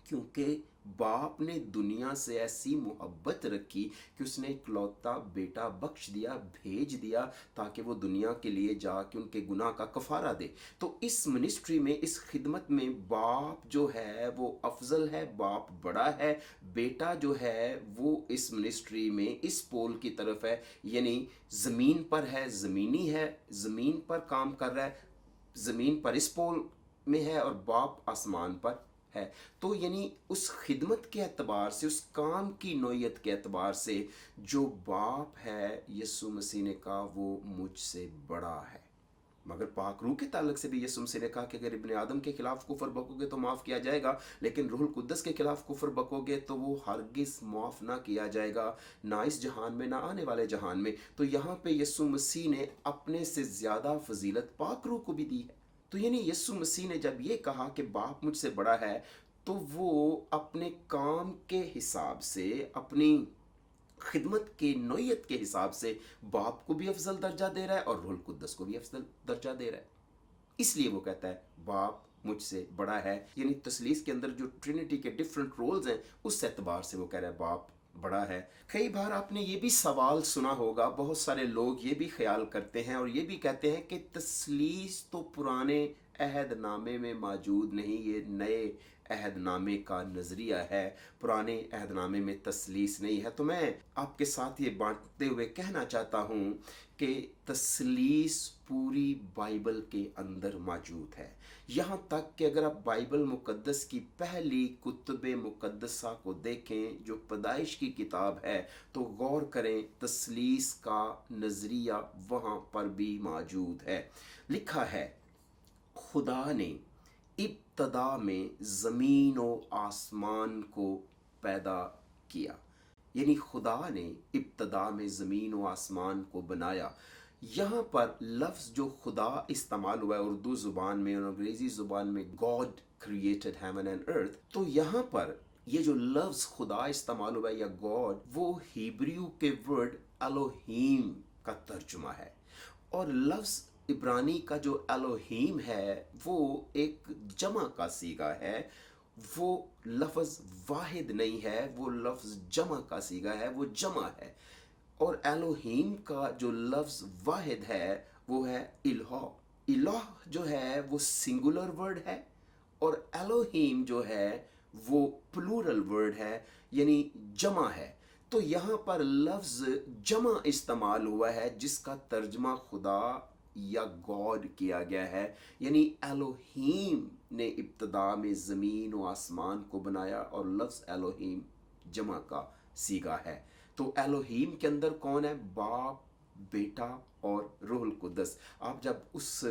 क्योंकि बाप ने दुनिया से ऐसी मोहब्बत रखी कि उसने इकलौता बेटा बख्श दिया, भेज दिया, ताकि वो दुनिया के लिए जाके उनके गुनाह का कफारा दे। तो इस मिनिस्ट्री में, इस खिदमत में बाप जो है वो अफजल है, बाप बड़ा है, बेटा जो है वो इस मिनिस्ट्री में इस पोल की तरफ है, यानी ज़मीन पर है, ज़मीनी है, ज़मीन पर काम कर रहा है, ज़मीन पर इस पोल में है, और बाप आसमान पर है। तो यानी उस खिदमत के एतबार से, उस काम की नौयत के एतबार से जो बाप है, यीशु मसीह ने कहा वो मुझसे बड़ा है। मगर पाक रूह के ताल्लुक से भी यीशु मसीह ने कहा कि अगर इब्ने आदम के खिलाफ कुफर बकोगे तो माफ़ किया जाएगा, लेकिन रूहुल कुद्दस के खिलाफ कुफर बकोगे तो वो हरगिज़ माफ़ ना किया जाएगा, ना इस जहान में, ना आने वाले जहान में। तो यहाँ पे यीशु मसीह ने अपने से ज़्यादा फजीलत पाक रूह को भी दी है। तो यानी यीशु मसीह ने जब ये कहा कि बाप मुझसे बड़ा है, तो वो अपने काम के हिसाब से, अपनी खिदमत की नौयत के हिसाब से बाप को भी अफजल दर्जा दे रहा है और रूहुल कुद्दस को भी अफजल दर्जा दे रहा है। इसलिए वो कहता है बाप मुझसे बड़ा है, यानी तसलीस के अंदर जो ट्रिनिटी के डिफरेंट रोल्स हैं, उस एतबार से वो कह रहा है बाप बड़ा है। कई बार आपने ये भी सवाल सुना होगा, बहुत सारे लोग ये भी ख्याल करते हैं और ये भी कहते हैं कि तसलीस तो पुराने अहदनामे में मौजूद नहीं, ये नए अहदनामे का नज़रिया है, पुराने अहदनामे में तसलीस नहीं है। तो मैं आपके साथ ये बांटते हुए कहना चाहता हूँ कि तसलीस पूरी बाइबल के अंदर मौजूद है। यहाँ तक कि अगर आप बाइबल मुकद्दस की पहली कुतुब मुकद्दसा को देखें, जो पैदाइश की किताब है, तो गौर करें, तसलीस का नज़रिया वहाँ पर भी मौजूद है। लिखा है, खुदा ने इब्तदा में ज़मीन व आसमान को पैदा किया, यानी खुदा ने इब्तदा में ज़मीन व आसमान को बनाया। यहाँ पर लफ्ज़ जो खुदा इस्तेमाल हुआ है उर्दू ज़ुबान में और अंग्रेज़ी ज़ुबान में, God created heaven and earth, तो यहाँ पर ये जो लफ्ज़ खुदा इस्तेमाल हुआ है या गॉड, वो हिब्रू के वर्ड एलोहीम का तर्जुमा है। और लफ्ज़ इब्रानी का जो एलोहीम है वो एक जमा का सीगा है, वो लफ्ज़ वाहिद नहीं है, वो लफ्ज़ जमा का सीगा है, वो जमा है। और एलोहीम का जो लफ्ज़ वाहिद है वो है इलाह। इलाह जो है वो सिंगुलर वर्ड है और एलोहीम जो है वो प्लूरल वर्ड है, यानी जमा है। तो यहाँ पर लफ्ज़ जमा इस्तेमाल हुआ है जिसका तर्जमा खुदा या गॉड किया गया है, यानी एलोहीम ने इब्तदा में ज़मीन व आसमान को बनाया और लफ्ज़ एलोहीम जमा का सीगा है। तो एलोहीम के अंदर कौन है? बाप, बेटा और रूहुल कुद्दस। आप जब उस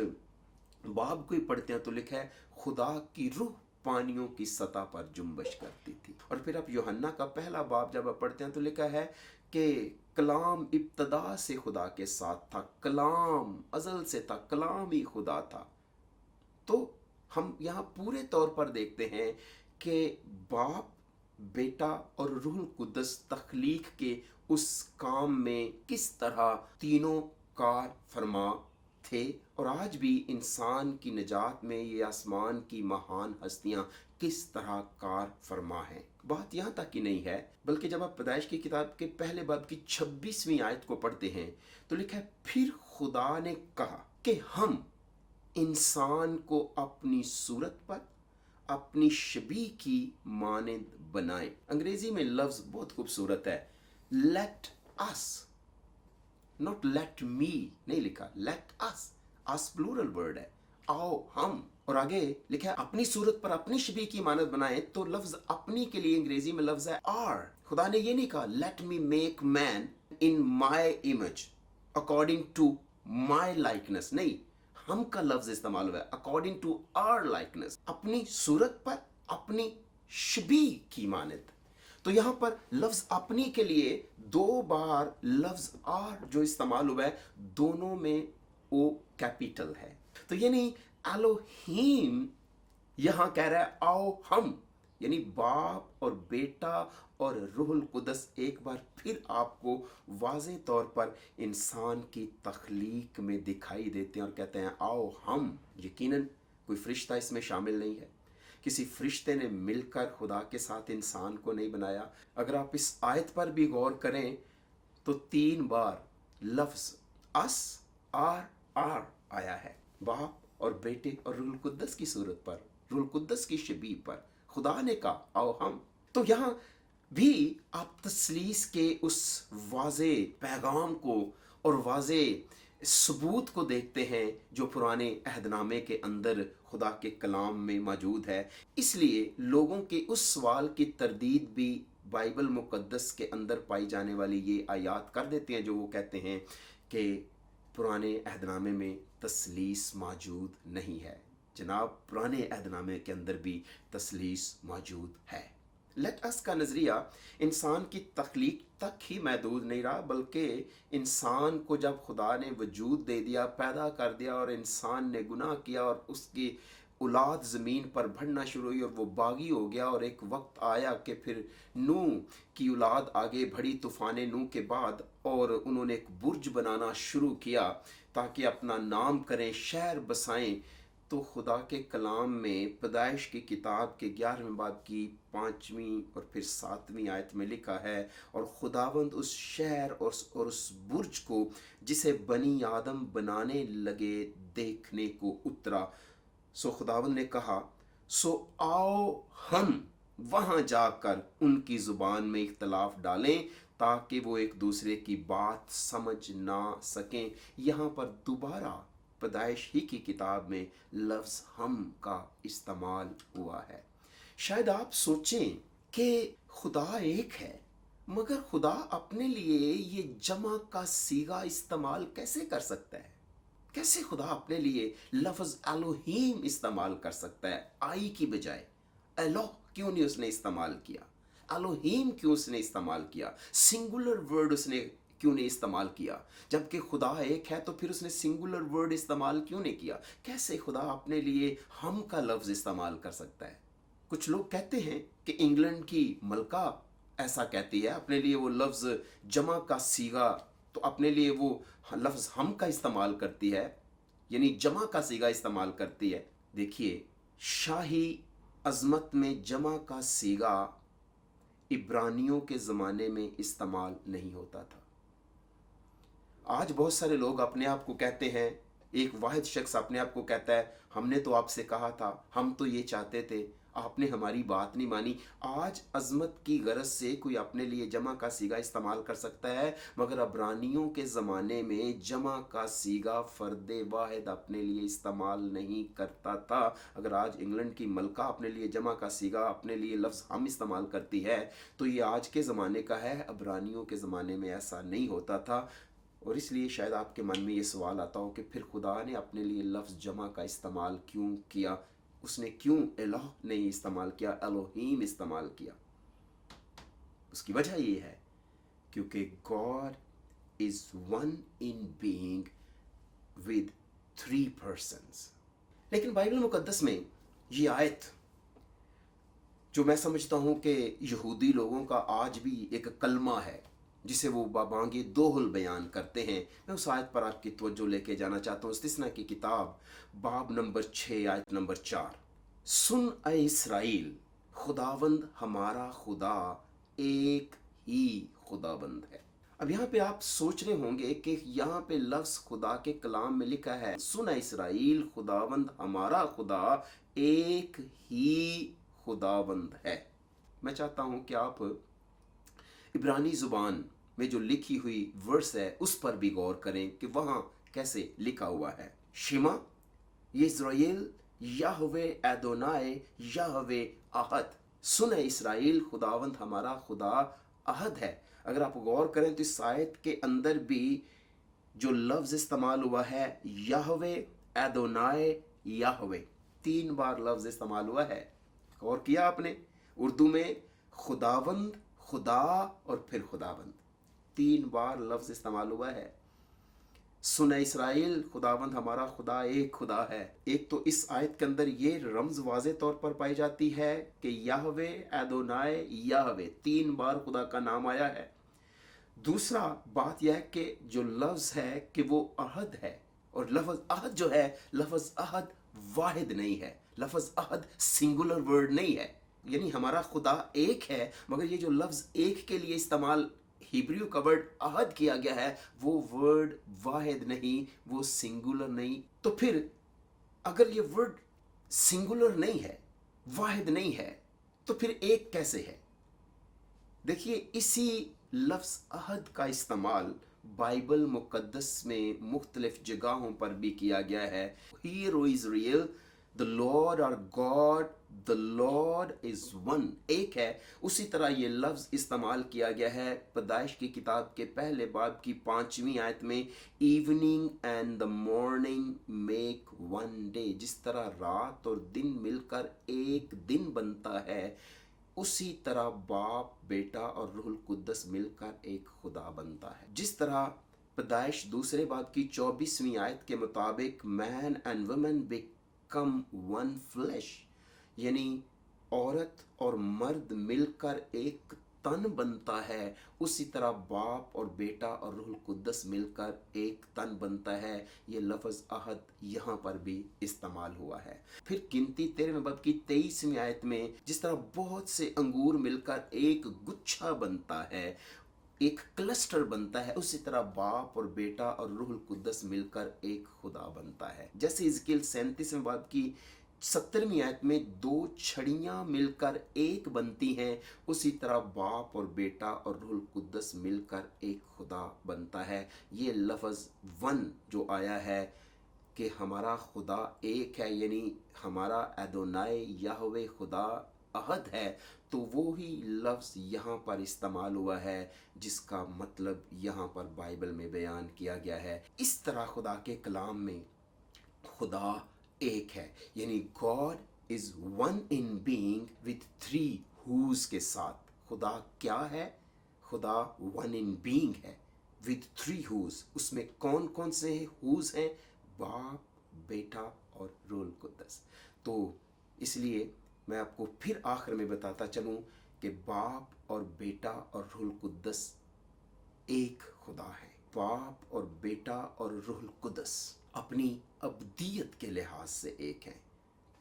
बाब को ही पढ़ते हैं तो लिखा है खुदा की रूह पानियों की सतह पर जुम्बश करती थी। और फिर आप यूहन्ना का पहला बाब जब आप पढ़ते हैं तो लिखा है कि कलाम इब्तदा से खुदा के साथ था, कलाम अज़ल से था, कलाम ही खुदा था। तो हम यहाँ पूरे तौर पर देखते हैं कि बाप, बेटा और रूहुल कुद्दस तख्लीक के उस काम में किस तरह तीनों कार फरमा थे, और आज भी इंसान की निजात में ये आसमान की महान हस्तियां किस तरह कार फरमा हैं। बात यहाँ तक ही नहीं है, बल्कि जब आप पैदाइश की किताब के पहले बाब की 26वीं आयत को पढ़ते हैं तो लिखा है फिर खुदा ने कहा कि हम इंसान को अपनी सूरत पर, अपनी शबीह की मानंद बनाए। अंग्रेजी में लफ्ज बहुत खूबसूरत है, let us, not let me नहीं लिखा, लेट अस, अस प्लूरल वर्ड है, आओ हम। और आगे लिखा है अपनी सूरत पर अपनी शबीह की मानंद बनाए, तो लफ्ज अपनी के लिए अंग्रेजी में लफ्ज है आर। खुदा ने ये नहीं कहा let me make man in my image according to my likeness, नहीं, हम का लफ्ज इस्तेमाल हुआ है अकॉर्डिंग टू आर लाइकनेस, अपनी सूरत पर अपनी शबीह की मानंद। तो यहां पर लफ्ज अपनी के लिए 2 बार लफ्ज आर जो इस्तेमाल हुआ है, दोनों में ओ कैपिटल है। तो यानी एलोहीम यहां कह रहा है आओ हम, यानी बाप और बेटा और रूहुल कुद्दस एक बार फिर आपको वाज़े तौर पर इंसान की तख्लीक में दिखाई देते हैं और कहते हैं आओ हम। यकीनन कोई फरिश्ता इसमें शामिल नहीं है, किसी फरिश्ते ने मिलकर खुदा के साथ इंसान को नहीं बनाया। अगर आप इस आयत पर भी गौर करें तो 3 बार लफ्ज़ अस आर आया है, बाप और बेटे और रूहुल कुद्दस की सूरत पर, रूहुल कुद्दस की शबीह पर खुदा ने कहा आओ हम। तो यहां भी आप तस्लीस के उस वाज़े पैगाम को और वाज़े सबूत को देखते हैं जो पुराने अहदनामे के अंदर खुदा के कलाम में मौजूद है। इसलिए लोगों के उस सवाल की तरदीद भी बाइबल मुकद्दस के अंदर पाई जाने वाली ये आयात कर देते हैं, जो वो कहते हैं कि पुराने अहदनामे में तस्लीस मौजूद नहीं है। जनाब, पुराने अहदनामे के अंदर भी तस्लीस मौजूद है। लेट अस का नज़रिया इंसान की तख्लीक तक ही महदूद नहीं रहा, बल्कि इंसान को जब खुदा ने वजूद दे दिया, पैदा कर दिया और इंसान ने गुनाह किया और उसकी औलाद ज़मीन पर बढ़ना शुरू हुई और वो बागी हो गया, और एक वक्त आया कि फिर नूह की औलाद आगे बढ़ी तूफ़ान नूह के बाद, और उन्होंने एक बुर्ज बनाना शुरू किया ताकि अपना नाम करें, शहर बसाएं। तो खुदा के कलाम में पैदाइश की किताब के 11वें बाब की 5वीं और फिर 7वीं आयत में लिखा है, और खुदावंद उस शहर और उस बुर्ज को जिसे बनी आदम बनाने लगे देखने को उतरा। सो खुदावंद ने कहा सो आओ हम वहां जाकर उनकी जुबान में इख्तलाफ डालें ताकि वो एक दूसरे की बात समझ ना सकें। यहाँ पर दोबारा पैदाइश ही की किताब में लफ्ज़ हम का इस्तेमाल हुआ है। शायद आप सोचें कि खुदा एक है, मगर खुदा अपने लिए ये जमा का सीगा इस्तेमाल कैसे कर सकता है? कैसे खुदा अपने लिए लफ्ज़ एलोहीम इस्तेमाल कर सकता है? आई की बजाय एलोह क्यों नहीं उसने इस्तेमाल किया? एलोहीम क्यों उसने इस्तेमाल किया? सिंगुलर वर्ड उसने क्यों नहीं इस्तेमाल किया? जबकि खुदा एक है तो फिर उसने सिंगुलर वर्ड इस्तेमाल क्यों नहीं किया? कैसे खुदा अपने लिए हम का लफ्ज़ इस्तेमाल कर सकता है? कुछ लोग कहते हैं कि इंग्लैंड की मलका ऐसा कहती है, अपने लिए वो लफ्ज़ जमा का सीगा, तो अपने लिए वो लफ्ज़ हम का इस्तेमाल करती है, यानी जमा का सीगा इस्तेमाल करती है। देखिए, शाही अज़मत में जमा का सीगा इब्रानियों के ज़माने में इस्तेमाल नहीं होता था। आज बहुत सारे लोग अपने आप को कहते हैं, एक वाहिद शख्स अपने आप को कहता है, हमने तो आपसे कहा था, हम तो ये चाहते थे, आपने हमारी बात नहीं मानी। आज अज़मत की गरज से कोई अपने लिए जमा का सीगा इस्तेमाल कर सकता है, मगर अब्रानियों के ज़माने में जमा का सीगा फ़र्द वाहिद अपने लिए इस्तेमाल नहीं करता था। अगर आज इंग्लैंड की मलका अपने लिए जमा का सीगा, अपने लिए लफ्ज़ हम इस्तेमाल करती है, तो ये आज के ज़माने का है, अब्रानियों के ज़माने में ऐसा नहीं होता था। और इसलिए शायद आपके मन में ये सवाल आता हो कि फिर खुदा ने अपने लिए लफ्ज़ जमा का इस्तेमाल क्यों किया? उसने क्यों इलाह नहीं इस्तेमाल किया, एलोहीम इस्तेमाल किया? उसकी वजह ये है क्योंकि God is one in being with 3 persons. लेकिन बाइबल मुकद्दस में ये आयत, जो मैं समझता हूँ कि यहूदी लोगों का आज भी एक कलमा है, जिसे वो बाबांगे दोहल बयान करते हैं, मैं उस आयत पर आपकी तवज्जो लेके जाना चाहता हूँ। इस्तिस्ना की किताब बाब नंबर 6 आयत नंबर 4, सुन ऐ इसराइल, खुदावंद हमारा खुदा एक ही खुदाबंद है। अब यहाँ पे आप सोच रहे होंगे कि यहाँ पे लफ्ज़ खुदा के कलाम में लिखा है, सुन ऐ इसराइल, खुदावंद हमारा खुदा एक ही खुदाबंद है। मैं चाहता हूँ कि आप इब्रानी ज़ुबान में जो लिखी हुई वर्स है उस पर भी गौर करें कि वहाँ कैसे लिखा हुआ है। शिमा यिस्राएल याहवे एदोनाय याहवे अहद, सुन इसराइल, खुदावंद हमारा खुदा अहद है। अगर आप गौर करें तो इस आयत के अंदर भी जो लफ्ज़ इस्तेमाल हुआ है याहवे एदोनाय याहवे, 3 बार लफ्ज़ इस्तेमाल हुआ है। गौर किया आपने? उर्दू में खुदावंद, खुदा और फिर खुदाबंद, 3 बार लफ्ज़ इस्तेमाल हुआ है। सुन इसराइल, खुदावंद हमारा खुदा एक खुदा है। एक तो इस आयत के अंदर ये रमज़ वाज़े तौर पर पाई जाती है कि याहवे एदोनाय याहवे, 3 बार खुदा का नाम आया है। दूसरा बात यह है कि जो लफ्ज़ है कि वो अहद है, और लफ्ज़ अहद जो है, लफ्ज़ अहद वाहिद नहीं है, लफ्ज़ अहद सिंगुलर वर्ड नहीं है। यानी हमारा खुदा एक है, मगर ये जो लफ्ज़ एक के लिए इस्तेमाल हिब्रू का वर्ड अहद किया गया है, वो वर्ड वाहिद नहीं, वो सिंगुलर नहीं। तो फिर अगर ये वर्ड सिंगुलर नहीं है, वाहिद नहीं है, तो फिर एक कैसे है? देखिए, इसी लफ्ज़ अहद का इस्तेमाल बाइबल मुकद्दस में मुख्तलिफ जगहों पर भी किया गया है। Hero is real, the Lord are God, the Lord is one, एक है। उसी तरह ये लफ्ज़ इस्तेमाल किया गया है पैदाइश की किताब के पहले बाब की 5वीं आयत में, evening and the morning make one day. जिस तरह रात और दिन मिलकर एक दिन बनता है, उसी तरह बाप, बेटा और रूहुल कुद्दस मिलकर एक खुदा बनता है। जिस तरह पैदाइश दूसरे बाब की 24वीं आयत के मुताबिक man and woman become one flash, यानी औरत और मर्द मिलकर एक तन बनता है, उसी तरह बाप और बेटा और रूहुल कुद्दस मिलकर एक तन बनता है। ये लफ्ज़ अहद यहाँ पर भी इस्तेमाल हुआ है। फिर गिनती 13वें बाब की 23वीं आयत में, जिस तरह बहुत से अंगूर मिलकर एक गुच्छा बनता है, एक क्लस्टर बनता है, उसी तरह बाप और बेटा और रूहुल कुद्दस मिलकर एक खुदा बनता है। जैसे इज़कियल 37वें बाब की 17वीं आयत में 2 छड़ियाँ मिलकर एक बनती हैं, उसी तरह बाप और बेटा और रूहुल कुद्दस मिलकर एक खुदा बनता है। ये लफ्ज़ वन जो आया है कि हमारा खुदा एक है, यानी हमारा एदोनाय याहवे खुदा अहद है, तो वो ही लफ्ज़ यहाँ पर इस्तेमाल हुआ है जिसका मतलब यहाँ पर बाइबल में बयान किया गया है। इस तरह खुदा के कलाम में खुदा एक है, यानी God is one in being with 3 whose के साथ। खुदा क्या है? खुदा वन इन बीइंग है, विद 3 हुज। उसमें कौन कौन से हुज हैं? बाप, बेटा और रूहुल कुद्दस। तो इसलिए मैं आपको फिर आखिर में बताता चलूं कि बाप और बेटा और रूहुल कुद्दस एक खुदा है। बाप और बेटा और रूहुल कुद्दस अपनी अब्दियत के लिहाज से एक हैं,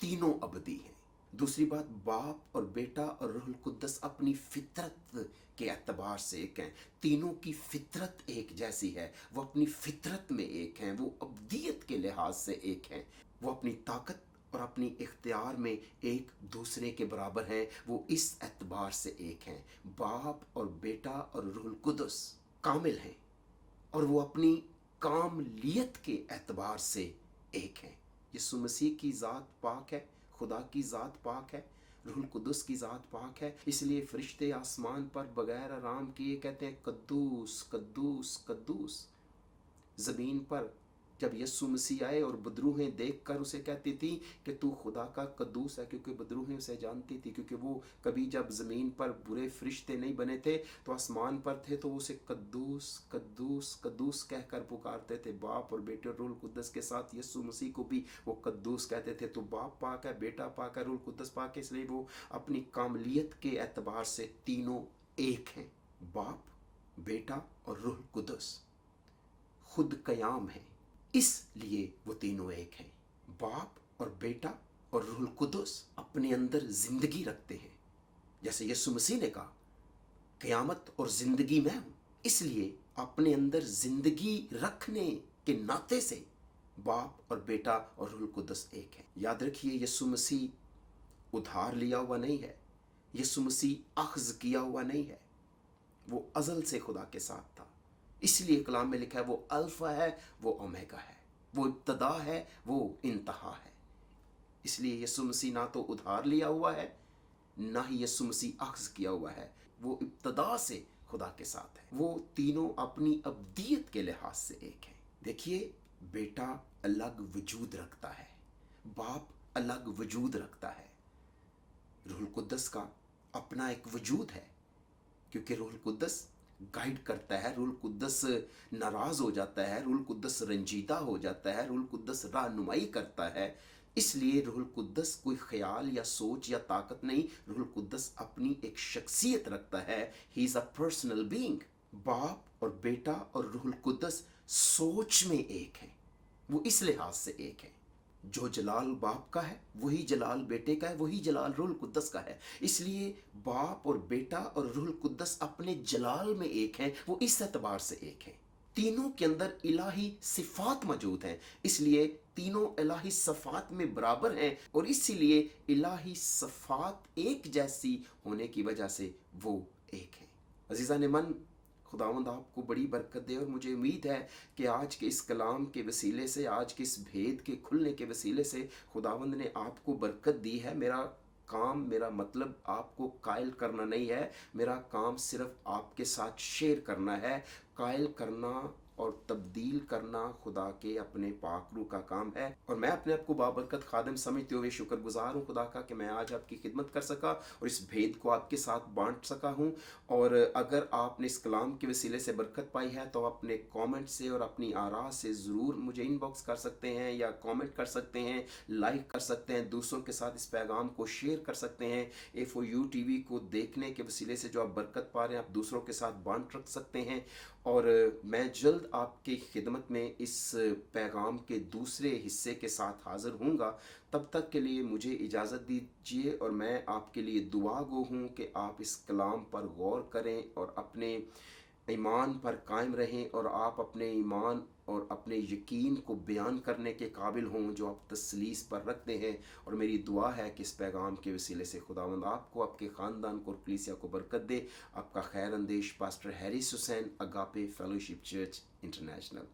तीनों अबदी हैं। दूसरी बात, बाप और बेटा और रूहुल कुद्दस अपनी फितरत के एतबार से एक हैं। तीनों की फितरत एक जैसी है, वो अपनी फितरत में एक हैं, वो अब्दियत के लिहाज से एक हैं, वो अपनी ताकत और अपनी इख्तियार में एक दूसरे के बराबर हैं, वो इस एतबार से एक हैं। बाप और बेटा और रूहुल कुद्दस कामिल हैं और वो अपनी कामलियत के एतबार से एक हैं। यीशु मसीह की ज़ात पाक है, खुदा की ज़ात पाक है, रूहुल कुद्दस की ज़ात पाक है। इसलिए फरिश्ते आसमान पर बगैर आराम किए कहते हैं कद्दूस कद्दूस कद्दूस। ज़मीन पर जब यीशु मसीह आए और बदरूहें देखकर उसे कहती थी कि तू खुदा का कद्दूस है, क्योंकि बदरूहें उसे जानती थी, क्योंकि वो कभी जब ज़मीन पर बुरे फरिश्ते नहीं बने थे तो आसमान पर थे, तो उसे कद्दूस कद्दूस कद्दूस कहकर पुकारते थे। बाप और बेटे और रूहुल कुद्दस के साथ यीशु मसीह को भी वो कद्दूस कहते थे। तो बाप पाक है, बेटा पाक है, रूहुल कुद्दस पाक है, इसलिए वो अपनी कामलियत के एतबार से तीनों एक हैं। बाप, बेटा और रूहुल कुद्दस खुद कयाम है, इसलिए वो तीनों एक हैं। बाप और बेटा और रूहुल कुद्दस अपने अंदर जिंदगी रखते हैं। जैसे यीशु मसीह ने कहा क़यामत और जिंदगी मैं हूं, इसलिए अपने अंदर जिंदगी रखने के नाते से बाप और बेटा और रूहुल कुद्दस एक है। याद रखिए, यीशु मसीह उधार लिया हुआ नहीं है, यीशु मसीह अख्ज़ किया हुआ नहीं है, वो अज़ल से खुदा के साथ था। इसलिए कलाम में लिखा है वो अल्फा है, वो ओमेगा है, वो इब्तदा है, वो इंतहा है। इसलिए यीशु मसीह ना तो उधार लिया हुआ है, ना ही यीशु मसीह अख्ज़ किया हुआ है, वो इब्तदा से खुदा के साथ है। वो तीनों अपनी अब्दियत के लिहाज से एक हैं। देखिए, बेटा अलग वजूद रखता है, बाप अलग वजूद रखता है, रूहुल कुद्दस का अपना एक वजूद है, क्योंकि रूहुल कुद्दस गाइड करता है, रूहुल कुद्दस नाराज हो जाता है, रूहुल कुद्दस रंजीदा हो जाता है, रूहुल कुद्दस रहनुमाई करता है। इसलिए रूहुल कुद्दस कोई ख्याल या सोच या ताकत नहीं, रूहुल कुद्दस अपनी एक शख्सियत रखता है। He is a personal being. बाप और बेटा और रूहुल कुद्दस सोच में एक है, वो इस लिहाज से एक है। जो जलाल बाप का है वही जलाल बेटे का है, वही जलाल रूहुल कुद्दस का है। इसलिए बाप और बेटा और रूहुल कुद्दस अपने जलाल में एक हैं, वो इस एतबार से एक हैं। तीनों के अंदर इलाही सिफात मौजूद हैं, इसलिए तीनों इलाही सफात में बराबर हैं, और इसीलिए इलाही सफात एक जैसी होने की वजह से वो एक हैं। अजीज़ा ने मन, खुदावंद आपको बड़ी बरकत दे, और मुझे उम्मीद है कि आज के इस कलाम के वसीले से, आज के इस भेद के खुलने के वसीले से खुदावंद ने आपको बरकत दी है। मेरा काम, मेरा मतलब आपको कायल करना नहीं है, मेरा काम सिर्फ आपके साथ शेयर करना है। कायल करना और तब्दील करना खुदा के अपने पाक रूह का काम है, और मैं अपने आप को बाबरकत खादम समझते हुए शुक्रगुजार हूँ खुदा का कि मैं आज आपकी खिदमत कर सका और इस भेद को आपके साथ बांट सका हूँ। और अगर आपने इस कलाम के वसीले से बरकत पाई है तो अपने कमेंट से और अपनी आरा से ज़रूर मुझे इनबॉक्स कर सकते हैं, या कमेंट कर सकते हैं, लाइक कर सकते हैं, दूसरों के साथ इस पैगाम को शेयर कर सकते हैं। A4U TV को देखने के वसीले से जो आप बरकत पा रहे हैं, आप दूसरों के साथ बांट रख सकते हैं। और मैं जल्द आपकी खिदमत में इस पैगाम के दूसरे हिस्से के साथ हाज़िर हूँगा। तब तक के लिए मुझे इजाज़त दीजिए, और मैं आपके लिए दुआ गो हूँ कि आप इस कलाम पर गौर करें और अपने ईमान पर कायम रहें, और आप अपने ईमान और अपने यकीन को बयान करने के काबिल हों जो आप तसलीस पर रखते हैं। और मेरी दुआ है कि इस पैगाम के वसीले से खुदावंद आपको, आपके ख़ानदान को और कलीसिया को बरकत दे। आपका खैर अंदेश pastor Haris Hussain, Agape Fellowship Church international.